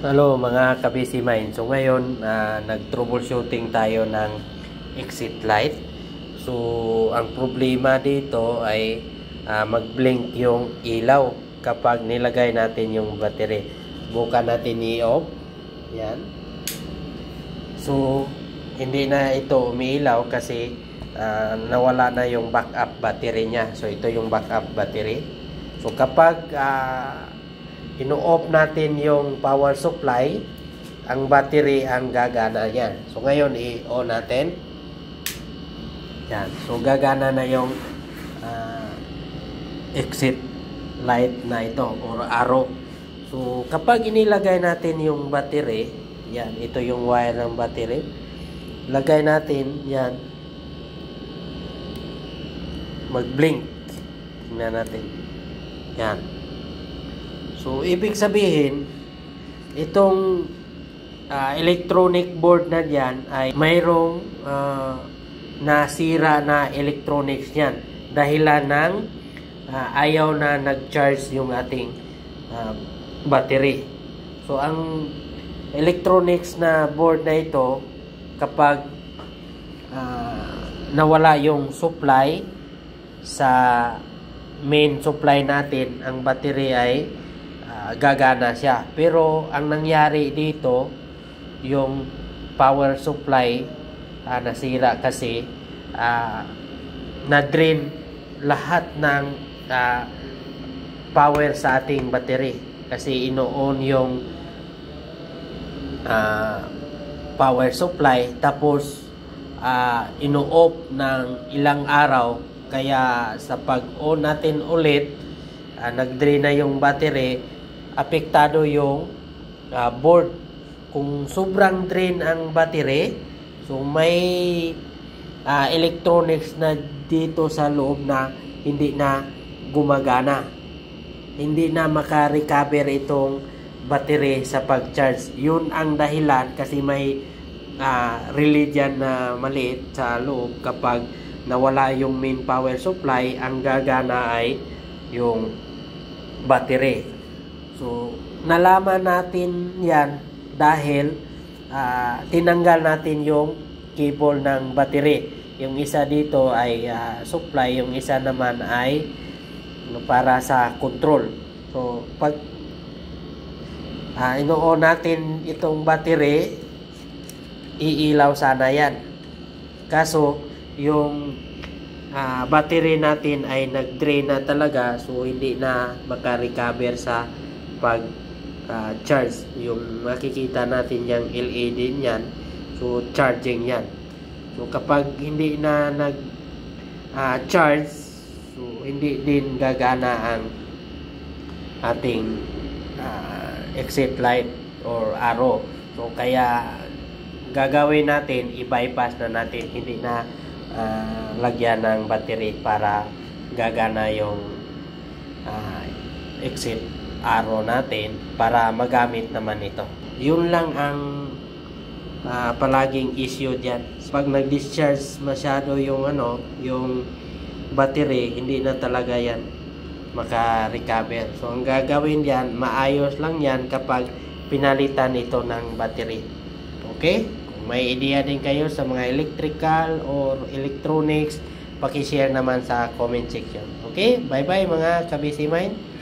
Hello mga ka-busy mind. So ngayon nag-troubleshooting tayo ng exit light. So ang problema dito ay mag-blink yung ilaw kapag nilagay natin yung battery. Bukan natin i-off. Yan. So hindi na ito umiilaw kasi nawala na yung backup battery niya. So ito yung backup battery. So kapag ino-off natin yung power supply, ang battery ang gagana yan. So ngayon i-on natin. Yan. So gagana na yung exit light na ito or arrow. So kapag inilagay natin yung battery, yan, ito yung wire ng battery. Lagay natin yan. Mag-blink. Tingnan natin. Yan. So, ibig sabihin, itong electronic board na yan ay mayroong nasira na electronics yan. Dahilan ng ayaw na nag-charge yung ating battery. So, ang electronics na board na ito, kapag nawala yung supply sa main supply natin, ang battery ay gagana siya. Pero ang nangyari dito, yung power supply nasira kasi na-drain lahat ng power sa ating battery kasi ino-on yung power supply tapos ino-off ng ilang araw, kaya sa pag-on natin ulit nag-drain na yung battery, apektado yung board. Kung sobrang drain ang battery, so may electronics na dito sa loob na hindi na gumagana, hindi na maka-recover itong battery sa pag-charge. Yun ang dahilan kasi may relay dyan na maliit sa loob. Kapag nawala yung main power supply, ang gagana ay yung battery. So, nalaman natin yan dahil tinanggal natin yung cable ng battery. Yung isa dito ay supply, yung isa naman ay para sa control. So, pag ino-on natin itong battery, iilaw sana yan. Kaso, yung battery natin ay nag-drain na talaga, so hindi na maka-recover sa pag-charge. Yung makikita natin yung LED niyan, so charging yan. So kapag hindi na nag-charge, so hindi din gagana ang ating exit light or arrow. So kaya gagawin natin, i-bypass na natin, hindi na lagyan ng battery para gagana yung exit arrow natin para magamit naman ito. Yun lang ang palaging issue diyan. Pag nag-discharge masyado yung yung battery, hindi na talaga yan maka-recover. So ang gagawin diyan, maayos lang yan kapag pinalitan ito ng battery. Okay? Kung may idea din kayo sa mga electrical or electronics, paki-share naman sa comment section. Okay? Bye-bye mga ka-busy mind.